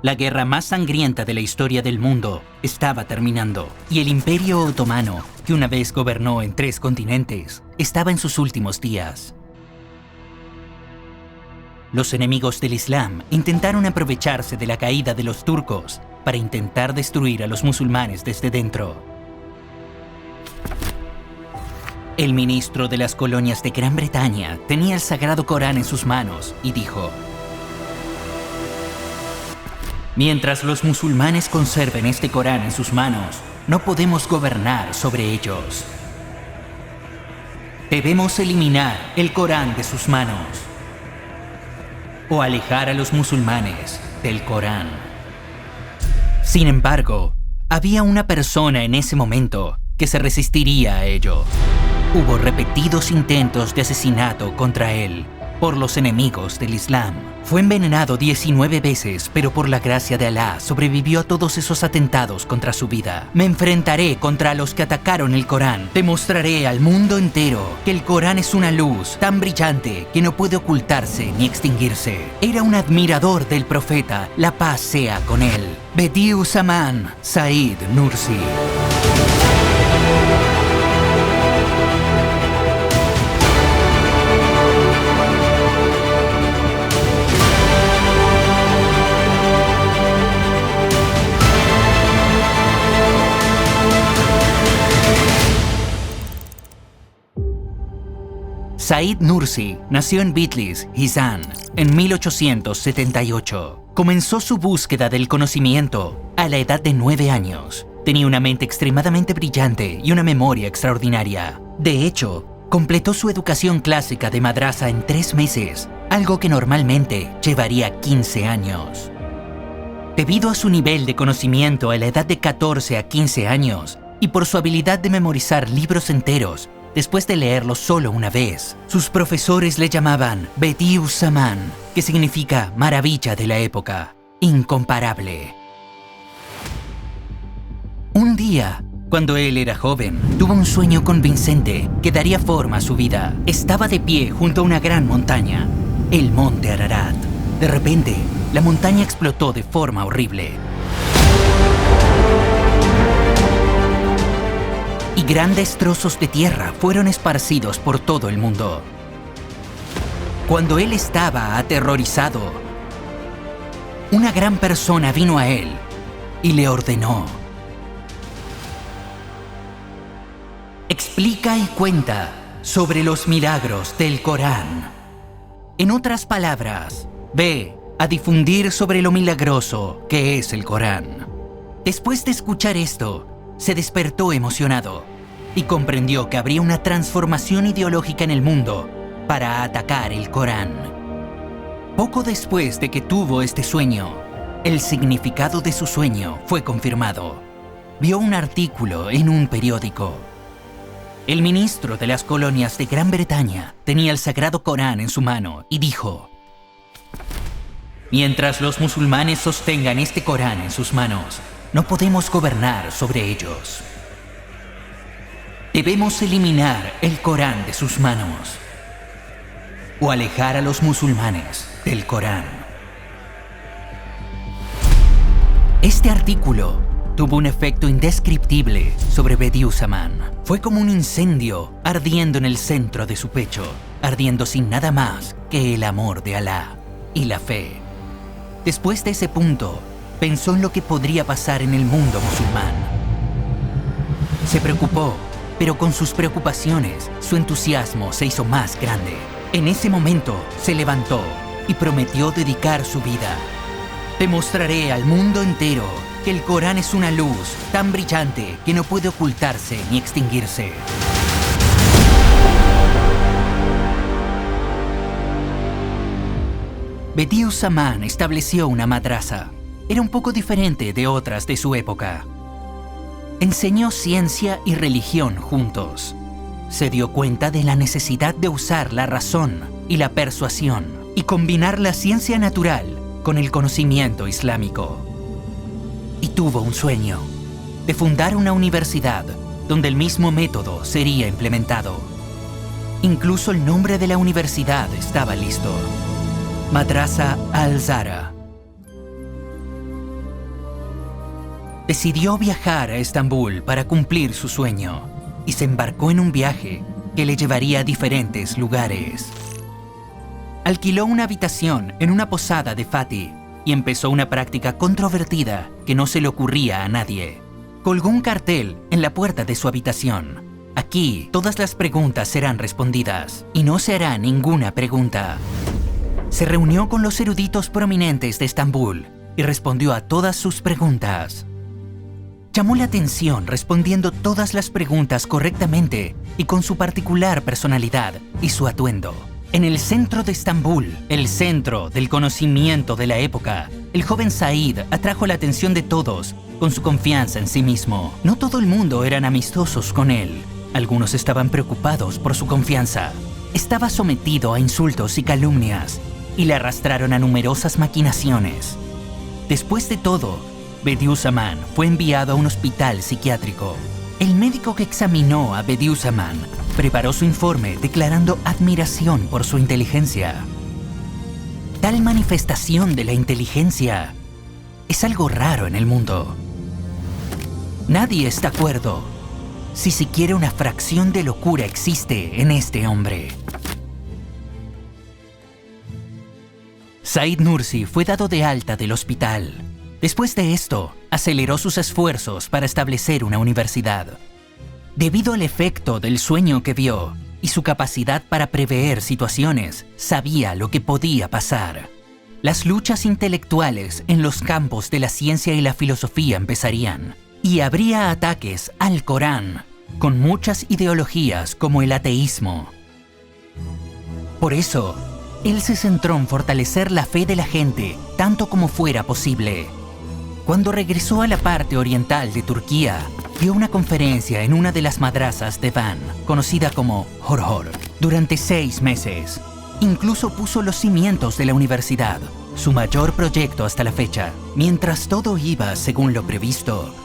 La guerra más sangrienta de la historia del mundo estaba terminando y el Imperio Otomano, que una vez gobernó en 3 continentes, estaba en sus últimos días. Los enemigos del Islam intentaron aprovecharse de la caída de los turcos para intentar destruir a los musulmanes desde dentro. El ministro de las colonias de Gran Bretaña tenía el Sagrado Corán en sus manos y dijo: mientras los musulmanes conserven este Corán en sus manos, no podemos gobernar sobre ellos. Debemos eliminar el Corán de sus manos o alejar a los musulmanes del Corán. Sin embargo, había una persona en ese momento que se resistiría a ello. Hubo repetidos intentos de asesinato contra él por los enemigos del Islam. Fue envenenado 19 veces, pero por la gracia de Alá sobrevivió a todos esos atentados contra su vida. Me enfrentaré contra los que atacaron el Corán. Demostraré al mundo entero que el Corán es una luz tan brillante que no puede ocultarse ni extinguirse. Era un admirador del profeta, la paz sea con él. Bediüzzaman Said Nursi. Said Nursi nació en Bitlis, Hizan, en 1878. Comenzó su búsqueda del conocimiento a la edad de 9 años. Tenía una mente extremadamente brillante y una memoria extraordinaria. De hecho, completó su educación clásica de madrasa en 3 meses, algo que normalmente llevaría 15 años. Debido a su nivel de conocimiento a la edad de 14 a 15 años y por su habilidad de memorizar libros enteros, después de leerlo solo una vez, sus profesores le llamaban Bediüzzaman, que significa maravilla de la época, incomparable. Un día, cuando él era joven, tuvo un sueño convincente que daría forma a su vida. Estaba de pie junto a una gran montaña, el monte Ararat. De repente, la montaña explotó de forma horrible. Y grandes trozos de tierra fueron esparcidos por todo el mundo. Cuando él estaba aterrorizado, una gran persona vino a él y le ordenó: explica y cuenta sobre los milagros del Corán. En otras palabras, ve a difundir sobre lo milagroso que es el Corán. Después de escuchar esto, se despertó emocionado y comprendió que habría una transformación ideológica en el mundo para atacar el Corán. Poco después de que tuvo este sueño, el significado de su sueño fue confirmado. Vio un artículo en un periódico. El ministro de las colonias de Gran Bretaña tenía el Sagrado Corán en su mano y dijo: mientras los musulmanes sostengan este Corán en sus manos, no podemos gobernar sobre ellos. Debemos eliminar el Corán de sus manos o alejar a los musulmanes del Corán. Este artículo tuvo un efecto indescriptible sobre Bediüzzaman. Fue como un incendio ardiendo en el centro de su pecho, ardiendo sin nada más que el amor de Alá y la fe. Después de ese punto, pensó en lo que podría pasar en el mundo musulmán. Se preocupó, pero con sus preocupaciones, su entusiasmo se hizo más grande. En ese momento, se levantó y prometió dedicar su vida. Demostraré al mundo entero que el Corán es una luz tan brillante que no puede ocultarse ni extinguirse. Bediüzzaman estableció una madrasa. Era un poco diferente de otras de su época. Enseñó ciencia y religión juntos. Se dio cuenta de la necesidad de usar la razón y la persuasión y combinar la ciencia natural con el conocimiento islámico. Y tuvo un sueño de fundar una universidad donde el mismo método sería implementado. Incluso el nombre de la universidad estaba listo: Madrasa Al-Zahra. decidió viajar a Estambul para cumplir su sueño y se embarcó en un viaje que le llevaría a diferentes lugares. Alquiló una habitación en una posada de Fatih y empezó una práctica controvertida que no se le ocurría a nadie. Colgó un cartel en la puerta de su habitación. Aquí todas las preguntas serán respondidas y no se hará ninguna pregunta. Se reunió con los eruditos prominentes de Estambul y respondió a todas sus preguntas. Llamó la atención respondiendo todas las preguntas correctamente y con su particular personalidad y su atuendo. En el centro de Estambul, el centro del conocimiento de la época, el joven Said atrajo la atención de todos con su confianza en sí mismo. No todo el mundo eran amistosos con él. Algunos estaban preocupados por su confianza. Estaba sometido a insultos y calumnias y le arrastraron a numerosas maquinaciones. Después de todo, Bediüzzaman fue enviado a un hospital psiquiátrico. El médico que examinó a Bediüzzaman preparó su informe declarando admiración por su inteligencia. Tal manifestación de la inteligencia es algo raro en el mundo. Nadie está de acuerdo si siquiera una fracción de locura existe en este hombre. Said Nursi fue dado de alta del hospital. Después de esto, aceleró sus esfuerzos para establecer una universidad. Debido al efecto del sueño que vio y su capacidad para prever situaciones, sabía lo que podía pasar. Las luchas intelectuales en los campos de la ciencia y la filosofía empezarían, y habría ataques al Corán, con muchas ideologías como el ateísmo. Por eso, él se centró en fortalecer la fe de la gente tanto como fuera posible. Cuando regresó a la parte oriental de Turquía, dio una conferencia en una de las madrasas de Van, conocida como Horhor, durante 6 meses. Incluso puso los cimientos de la universidad, su mayor proyecto hasta la fecha. Mientras todo iba según lo previsto,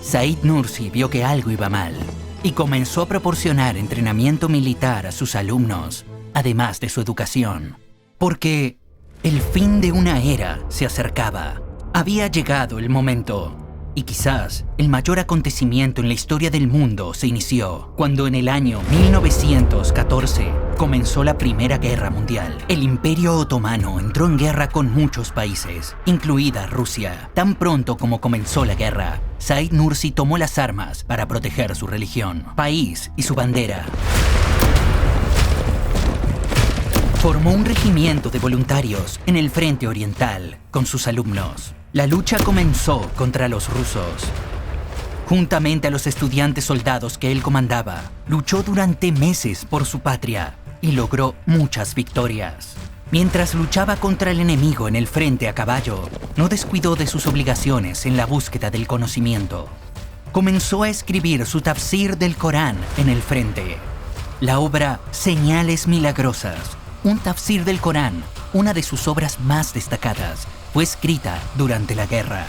Said Nursi vio que algo iba mal y comenzó a proporcionar entrenamiento militar a sus alumnos, además de su educación. Porque el fin de una era se acercaba. Había llegado el momento, y quizás el mayor acontecimiento en la historia del mundo se inició cuando en el año 1914 comenzó la Primera Guerra Mundial. El Imperio Otomano entró en guerra con muchos países, incluida Rusia. Tan pronto como comenzó la guerra, Said Nursi tomó las armas para proteger su religión, país y su bandera. Formó un regimiento de voluntarios en el frente oriental con sus alumnos. La lucha comenzó contra los rusos. Juntamente a los estudiantes soldados que él comandaba, luchó durante meses por su patria y logró muchas victorias. Mientras luchaba contra el enemigo en el frente a caballo, no descuidó de sus obligaciones en la búsqueda del conocimiento. Comenzó a escribir su tafsir del Corán en el frente. La obra Señales Milagrosas, un tafsir del Corán, una de sus obras más destacadas, fue escrita durante la guerra.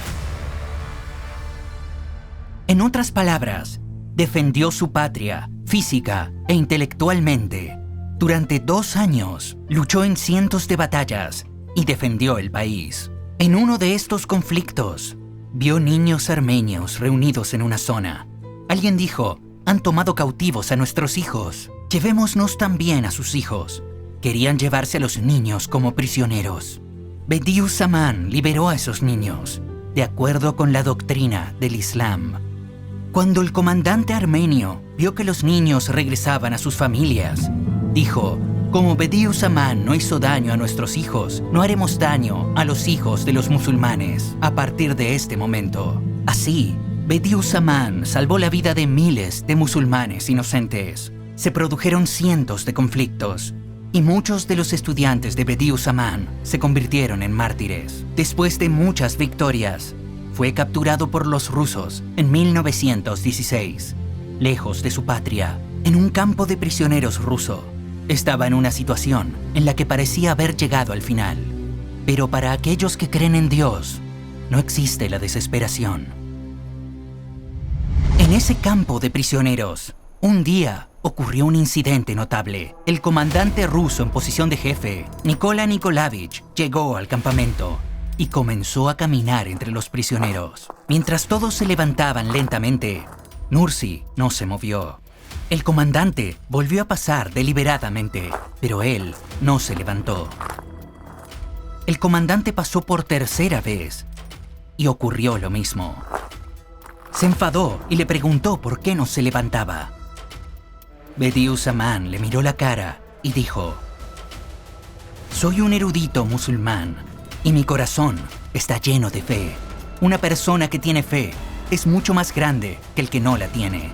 En otras palabras, defendió su patria física e intelectualmente. Durante 2 años, luchó en cientos de batallas y defendió el país. En uno de estos conflictos, vio niños armenios reunidos en una zona. Alguien dijo: «Han tomado cautivos a nuestros hijos. Llevémonos también a sus hijos». Querían llevarse a los niños como prisioneros. Bediüzzaman liberó a esos niños, de acuerdo con la doctrina del Islam. Cuando el comandante armenio vio que los niños regresaban a sus familias, dijo: «Como Bediüzzaman no hizo daño a nuestros hijos, no haremos daño a los hijos de los musulmanes a partir de este momento». Así, Bediüzzaman salvó la vida de miles de musulmanes inocentes. Se produjeron cientos de conflictos, y muchos de los estudiantes de Bediüzzaman se convirtieron en mártires. Después de muchas victorias, fue capturado por los rusos en 1916, lejos de su patria, en un campo de prisioneros ruso. Estaba en una situación en la que parecía haber llegado al final. Pero para aquellos que creen en Dios, no existe la desesperación. En ese campo de prisioneros, un día ocurrió un incidente notable. El comandante ruso en posición de jefe, Nikola Nikolaevich, llegó al campamento y comenzó a caminar entre los prisioneros. Mientras todos se levantaban lentamente, Nursi no se movió. El comandante volvió a pasar deliberadamente, pero él no se levantó. El comandante pasó por tercera vez y ocurrió lo mismo. Se enfadó y le preguntó por qué no se levantaba. Bediüzzaman le miró la cara y dijo: «Soy un erudito musulmán y mi corazón está lleno de fe. Una persona que tiene fe es mucho más grande que el que no la tiene.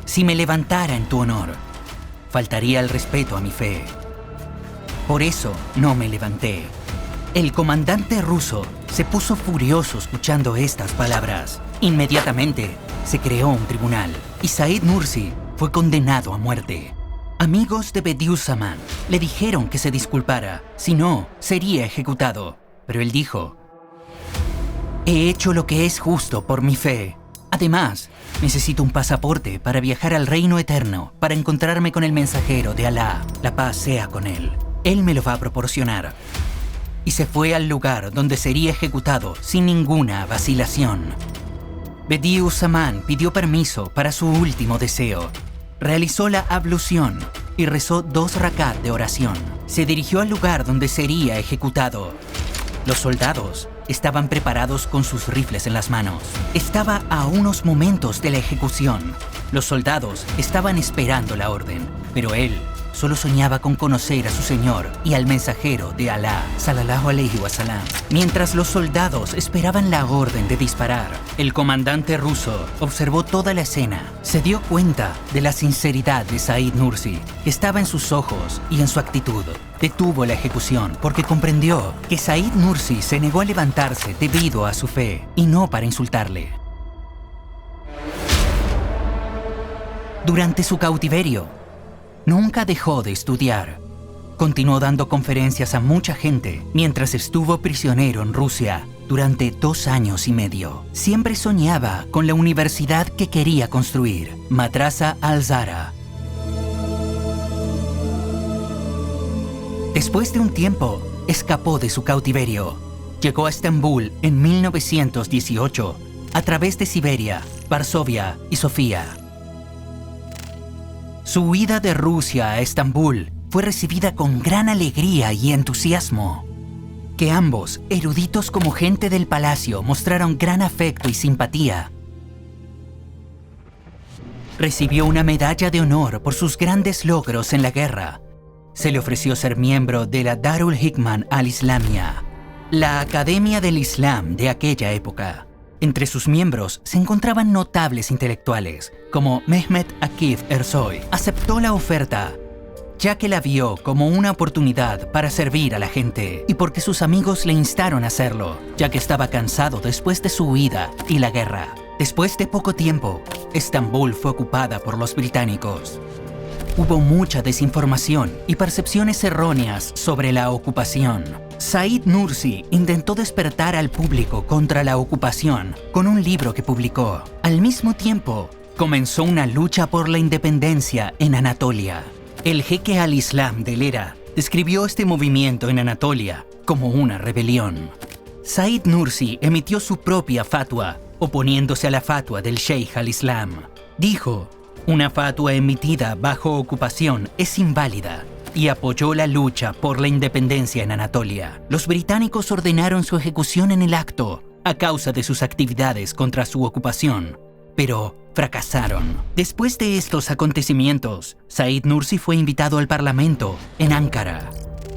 Si me levantara en tu honor, faltaría el respeto a mi fe. Por eso no me levanté». El comandante ruso se puso furioso escuchando estas palabras. Inmediatamente se creó un tribunal y Said Nursi fue condenado a muerte. Amigos de Bediüzzaman le dijeron que se disculpara, si no, sería ejecutado. Pero él dijo: «He hecho lo que es justo por mi fe. Además, necesito un pasaporte para viajar al reino eterno, para encontrarme con el mensajero de Alá. La paz sea con él. Él me lo va a proporcionar». Y se fue al lugar donde sería ejecutado sin ninguna vacilación. Bediüzzaman pidió permiso para su último deseo. Realizó la ablución y rezó 2 rakat de oración. Se dirigió al lugar donde sería ejecutado. Los soldados estaban preparados con sus rifles en las manos. Estaba a unos momentos de la ejecución. Los soldados estaban esperando la orden, pero él solo soñaba con conocer a su Señor y al mensajero de Alá, sallallahu alaihi wasallam. Mientras los soldados esperaban la orden de disparar, el comandante ruso observó toda la escena. Se dio cuenta de la sinceridad de Said Nursi, que estaba en sus ojos y en su actitud. Detuvo la ejecución porque comprendió que Said Nursi se negó a levantarse debido a su fe y no para insultarle. Durante su cautiverio, nunca dejó de estudiar. Continuó dando conferencias a mucha gente mientras estuvo prisionero en Rusia durante 2 años y medio. Siempre soñaba con la universidad que quería construir, Madrasa al-Zahra. Después de un tiempo, escapó de su cautiverio. Llegó a Estambul en 1918 a través de Siberia, Varsovia y Sofía. Su huida de Rusia a Estambul fue recibida con gran alegría y entusiasmo. Que ambos, eruditos como gente del palacio, mostraron gran afecto y simpatía. Recibió una medalla de honor por sus grandes logros en la guerra. Se le ofreció ser miembro de la Darul Hikman al-Islamia, la Academia del Islam de aquella época. Entre sus miembros se encontraban notables intelectuales, como Mehmet Akif Ersoy. Aceptó la oferta, ya que la vio como una oportunidad para servir a la gente y porque sus amigos le instaron a hacerlo, ya que estaba cansado después de su huida y la guerra. Después de poco tiempo, Estambul fue ocupada por los británicos. Hubo mucha desinformación y percepciones erróneas sobre la ocupación. Said Nursi intentó despertar al público contra la ocupación con un libro que publicó. Al mismo tiempo, comenzó una lucha por la independencia en Anatolia. El jeque al-Islam del ERA describió este movimiento en Anatolia como una rebelión. Said Nursi emitió su propia fatwa, oponiéndose a la fatwa del Sheikh al-Islam. Dijo: «Una fatwa emitida bajo ocupación es inválida», y apoyó la lucha por la independencia en Anatolia. Los británicos ordenaron su ejecución en el acto a causa de sus actividades contra su ocupación, pero fracasaron. Después de estos acontecimientos, Said Nursi fue invitado al Parlamento en Ankara.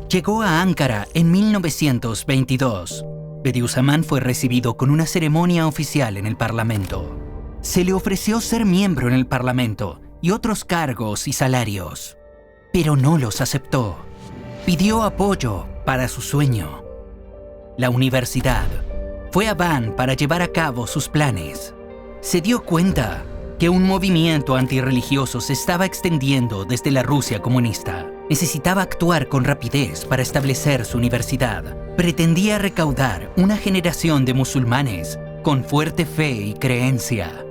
Llegó a Ankara en 1922. Bediüzzaman fue recibido con una ceremonia oficial en el Parlamento. Se le ofreció ser miembro en el Parlamento y otros cargos y salarios, pero no los aceptó. Pidió apoyo para su sueño, la universidad. Fue a Van para llevar a cabo sus planes. Se dio cuenta que un movimiento antirreligioso se estaba extendiendo desde la Rusia comunista. Necesitaba actuar con rapidez para establecer su universidad. Pretendía recaudar una generación de musulmanes con fuerte fe y creencia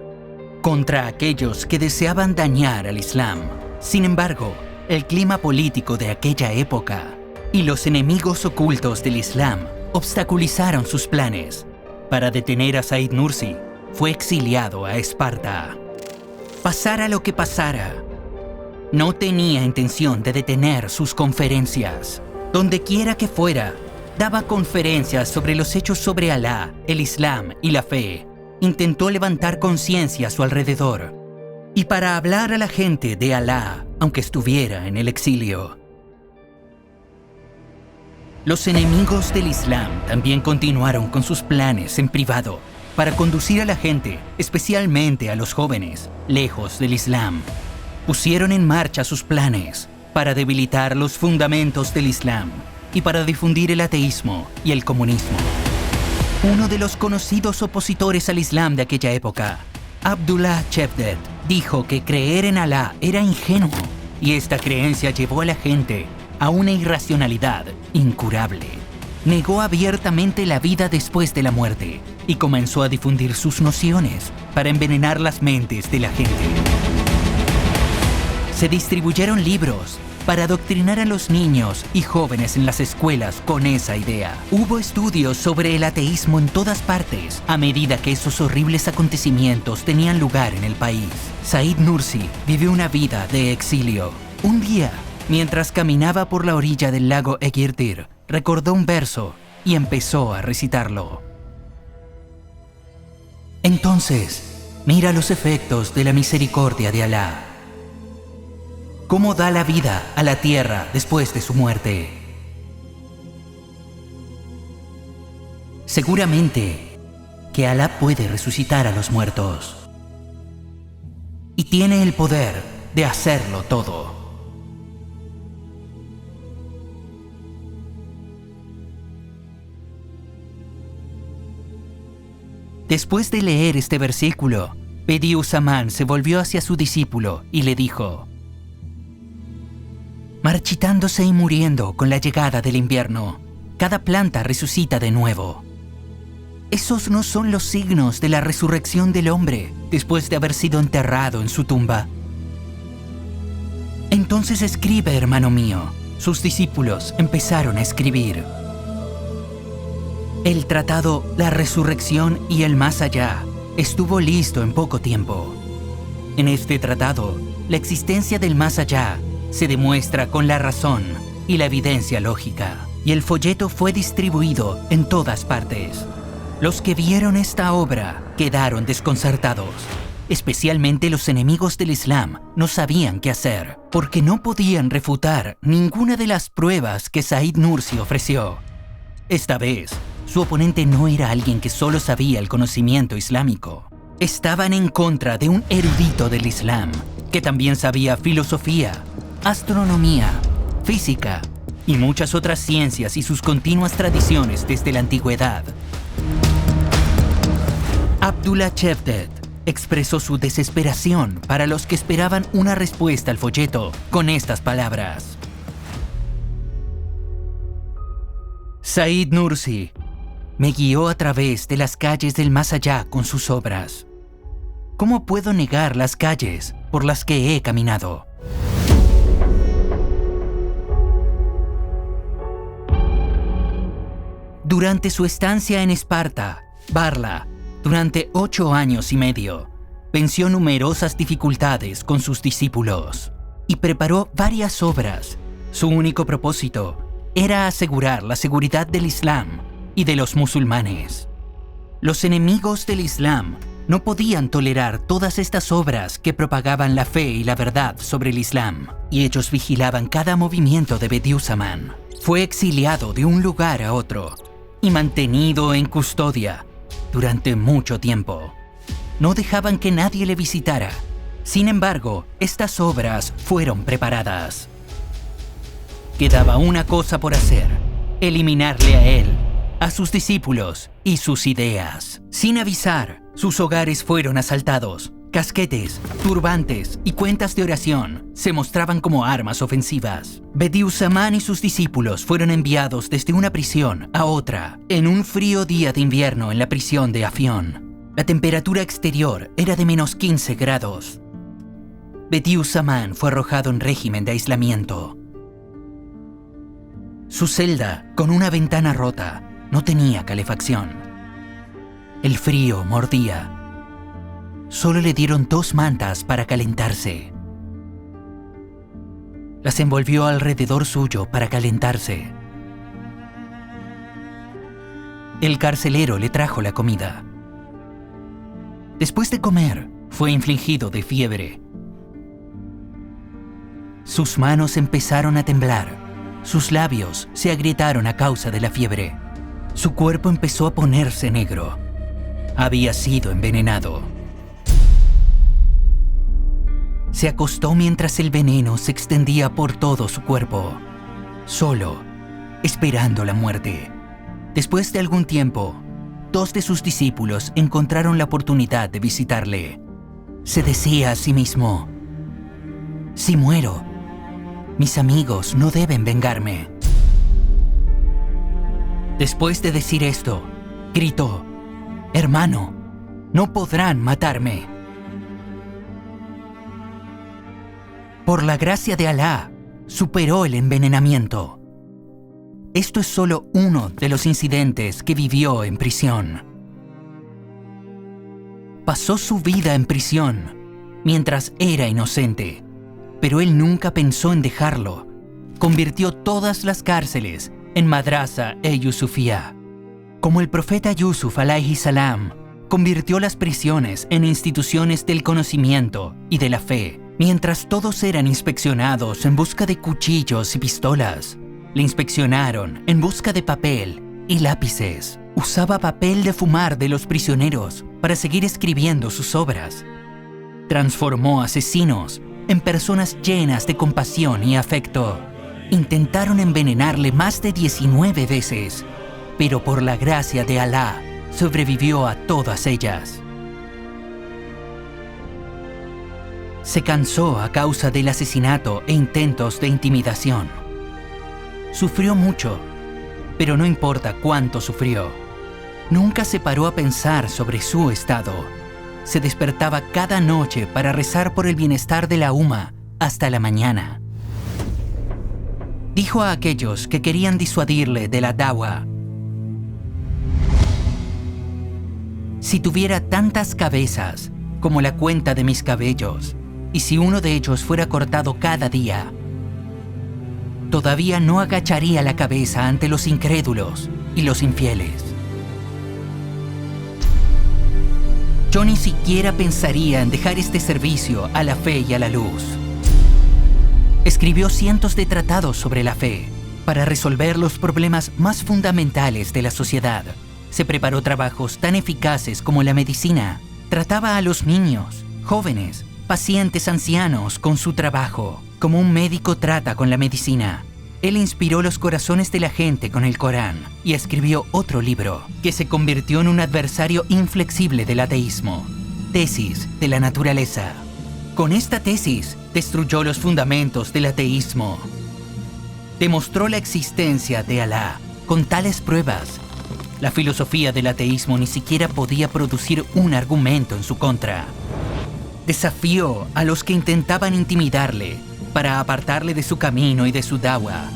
contra aquellos que deseaban dañar al Islam. Sin embargo, el clima político de aquella época y los enemigos ocultos del Islam obstaculizaron sus planes. Para detener a Said Nursi, fue exiliado a Esparta. Pasara lo que pasara, no tenía intención de detener sus conferencias. Donde quiera que fuera, daba conferencias sobre los hechos sobre Alá, el Islam y la fe. Intentó levantar conciencia a su alrededor y para hablar a la gente de Alá, aunque estuviera en el exilio. Los enemigos del Islam también continuaron con sus planes en privado para conducir a la gente, especialmente a los jóvenes, lejos del Islam. Pusieron en marcha sus planes para debilitar los fundamentos del Islam y para difundir el ateísmo y el comunismo. Uno de los conocidos opositores al Islam de aquella época, Abdullah Cevdet, dijo que creer en Alá era ingenuo y esta creencia llevó a la gente a una irracionalidad incurable. Negó abiertamente la vida después de la muerte y comenzó a difundir sus nociones para envenenar las mentes de la gente. Se distribuyeron libros para adoctrinar a los niños y jóvenes en las escuelas con esa idea. Hubo estudios sobre el ateísmo en todas partes a medida que esos horribles acontecimientos tenían lugar en el país. Said Nursi vivió una vida de exilio. Un día, mientras caminaba por la orilla del lago Egirtir, recordó un verso y empezó a recitarlo. Entonces, mira los efectos de la misericordia de Alá. Cómo da la vida a la tierra después de su muerte. Seguramente que Alá puede resucitar a los muertos y tiene el poder de hacerlo todo. Después de leer este versículo, Bediüz Zamán se volvió hacia su discípulo y le dijo: marchitándose y muriendo con la llegada del invierno, cada planta resucita de nuevo. ¿Esos no son los signos de la resurrección del hombre después de haber sido enterrado en su tumba? Entonces escribe, hermano mío. Sus discípulos empezaron a escribir. El tratado La Resurrección y el Más Allá estuvo listo en poco tiempo. En este tratado, la existencia del Más Allá se demuestra con la razón y la evidencia lógica, y el folleto fue distribuido en todas partes. Los que vieron esta obra quedaron desconcertados. Especialmente los enemigos del Islam no sabían qué hacer, porque no podían refutar ninguna de las pruebas que Said Nursi ofreció. Esta vez, su oponente no era alguien que solo sabía el conocimiento islámico. Estaban en contra de un erudito del Islam, que también sabía filosofía, astronomía, física y muchas otras ciencias y sus continuas tradiciones desde la antigüedad. Abdullah Cevdet expresó su desesperación para los que esperaban una respuesta al folleto con estas palabras: Said Nursi me guió a través de las calles del más allá con sus obras. ¿Cómo puedo negar las calles por las que he caminado? Durante su estancia en Esparta, Barla, durante 8 años y medio, venció numerosas dificultades con sus discípulos y preparó varias obras. Su único propósito era asegurar la seguridad del Islam y de los musulmanes. Los enemigos del Islam no podían tolerar todas estas obras que propagaban la fe y la verdad sobre el Islam, y ellos vigilaban cada movimiento de Bediüz Zamán. Fue exiliado de un lugar a otro y mantenido en custodia durante mucho tiempo. No dejaban que nadie le visitara. Sin embargo, estas obras fueron preparadas. Quedaba una cosa por hacer: eliminarle a él, a sus discípulos y sus ideas. Sin avisar, sus hogares fueron asaltados. Casquetes, turbantes y cuentas de oración se mostraban como armas ofensivas. Bediüz Zamán y sus discípulos fueron enviados desde una prisión a otra en un frío día de invierno en la prisión de Afión. La temperatura exterior era de -15 grados. Bediüz Zamán fue arrojado en régimen de aislamiento. Su celda, con una ventana rota, no tenía calefacción. El frío mordía. Solo le dieron 2 mantas para calentarse. Las envolvió alrededor suyo para calentarse. El carcelero le trajo la comida. Después de comer, fue infligido de fiebre. Sus manos empezaron a temblar. Sus labios se agrietaron a causa de la fiebre. Su cuerpo empezó a ponerse negro. Había sido envenenado. Se acostó mientras el veneno se extendía por todo su cuerpo, solo, esperando la muerte. Después de algún tiempo, 2 de sus discípulos encontraron la oportunidad de visitarle. Se decía a sí mismo: si muero, mis amigos no deben vengarme. Después de decir esto, gritó: hermano, no podrán matarme. Por la gracia de Alá, superó el envenenamiento. Esto es solo uno de los incidentes que vivió en prisión. Pasó su vida en prisión mientras era inocente, pero él nunca pensó en dejarlo. Convirtió todas las cárceles en madrasa e Yusufía. Como el profeta Yusuf alayhi salam, convirtió las prisiones en instituciones del conocimiento y de la fe. Mientras todos eran inspeccionados en busca de cuchillos y pistolas, le inspeccionaron en busca de papel y lápices. Usaba papel de fumar de los prisioneros para seguir escribiendo sus obras. Transformó asesinos en personas llenas de compasión y afecto. Intentaron envenenarle más de 19 veces, pero por la gracia de Alá, sobrevivió a todas ellas. Se cansó a causa del asesinato e intentos de intimidación. Sufrió mucho, pero no importa cuánto sufrió. Nunca se paró a pensar sobre su estado. Se despertaba cada noche para rezar por el bienestar de la umma hasta la mañana. Dijo a aquellos que querían disuadirle de la dawa: si tuviera tantas cabezas como la cuenta de mis cabellos, y si uno de ellos fuera cortado cada día, todavía no agacharía la cabeza ante los incrédulos y los infieles. Yo ni siquiera pensaría en dejar este servicio a la fe y a la luz. Escribió cientos de tratados sobre la fe para resolver los problemas más fundamentales de la sociedad. Se preparó trabajos tan eficaces como la medicina. Trataba a los niños, jóvenes, pacientes ancianos con su trabajo, como un médico trata con la medicina. Él inspiró los corazones de la gente con el Corán y escribió otro libro que se convirtió en un adversario inflexible del ateísmo, Tesis de la Naturaleza. Con esta tesis destruyó los fundamentos del ateísmo. Demostró la existencia de Alá con tales pruebas. La filosofía del ateísmo ni siquiera podía producir un argumento en su contra. Desafió a los que intentaban intimidarle para apartarle de su camino y de su dawa,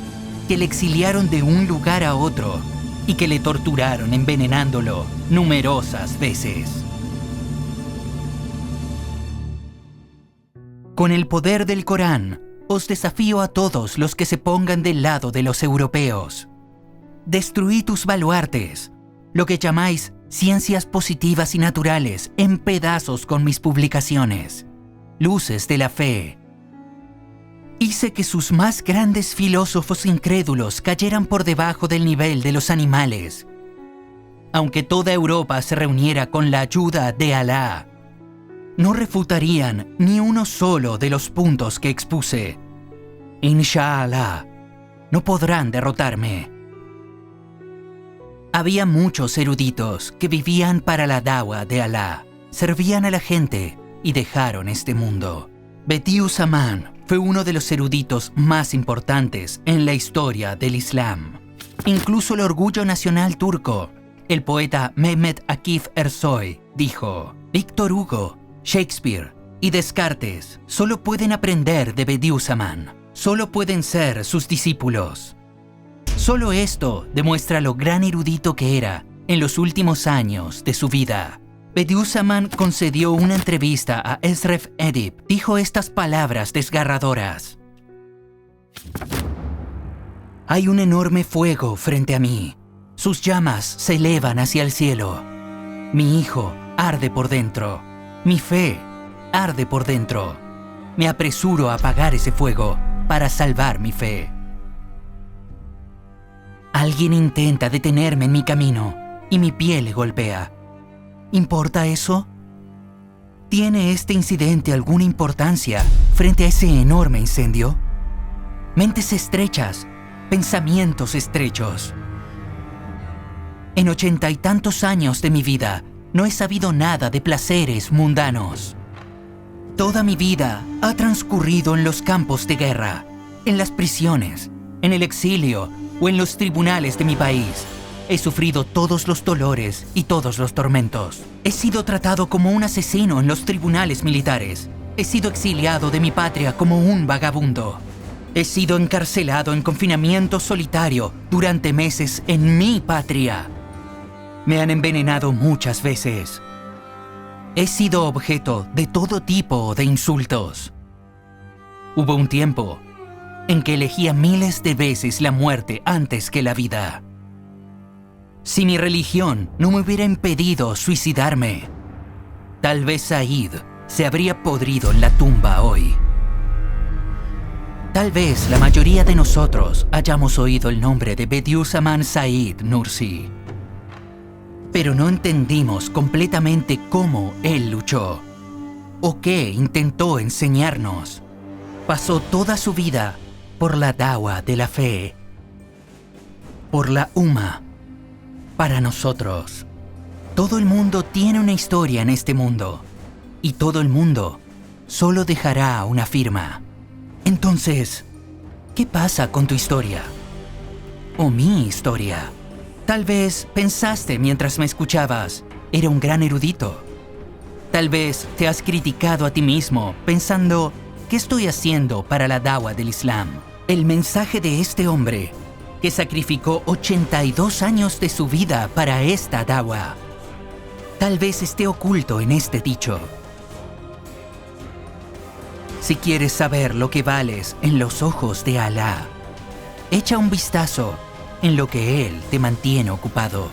que le exiliaron de un lugar a otro y que le torturaron envenenándolo numerosas veces. Con el poder del Corán, os desafío a todos los que se pongan del lado de los europeos. Destruí tus baluartes, lo que llamáis ciencias positivas y naturales, en pedazos con mis publicaciones, luces de la fe. Hice que sus más grandes filósofos incrédulos cayeran por debajo del nivel de los animales. Aunque toda Europa se reuniera con la ayuda de Alá, no refutarían ni uno solo de los puntos que expuse. Insha'Allah, no podrán derrotarme. Había muchos eruditos que vivían para la dawa de Alá, servían a la gente y dejaron este mundo. Bediüz Zaman fue uno de los eruditos más importantes en la historia del Islam. Incluso el orgullo nacional turco, el poeta Mehmet Akif Ersoy, dijo: Víctor Hugo, Shakespeare y Descartes solo pueden aprender de Bediüz Zaman, solo pueden ser sus discípulos. Solo esto demuestra lo gran erudito que era en los últimos años de su vida. Bediüzzaman concedió una entrevista a Esref Edip. Dijo estas palabras desgarradoras: hay un enorme fuego frente a mí. Sus llamas se elevan hacia el cielo. Mi hijo arde por dentro. Mi fe arde por dentro. Me apresuro a apagar ese fuego para salvar mi fe. Alguien intenta detenerme en mi camino y mi pie le golpea. ¿Importa eso? ¿Tiene este incidente alguna importancia frente a ese enorme incendio? Mentes estrechas, pensamientos estrechos. En 80 y tantos años de mi vida, no he sabido nada de placeres mundanos. Toda mi vida ha transcurrido en los campos de guerra, en las prisiones, en el exilio o en los tribunales de mi país. He sufrido todos los dolores y todos los tormentos. He sido tratado como un asesino en los tribunales militares. He sido exiliado de mi patria como un vagabundo. He sido encarcelado en confinamiento solitario durante meses en mi patria. Me han envenenado muchas veces. He sido objeto de todo tipo de insultos. Hubo un tiempo en que elegía miles de veces la muerte antes que la vida. Si mi religión no me hubiera impedido suicidarme, tal vez Said se habría podrido en la tumba hoy. Tal vez la mayoría de nosotros hayamos oído el nombre de Bediüzzaman Said Nursi, pero no entendimos completamente cómo él luchó o qué intentó enseñarnos. Pasó toda su vida por la dawa de la fe, por la Ummah. Para nosotros, todo el mundo tiene una historia en este mundo, y todo el mundo solo dejará una firma. Entonces, ¿qué pasa con tu historia? ¿O mi historia? Tal vez pensaste mientras me escuchabas, era un gran erudito. Tal vez te has criticado a ti mismo pensando, ¿qué estoy haciendo para la dawa del Islam? El mensaje de este hombre, que sacrificó 82 años de su vida para esta dawa, tal vez esté oculto en este dicho. Si quieres saber lo que vales en los ojos de Alá, echa un vistazo en lo que Él te mantiene ocupado.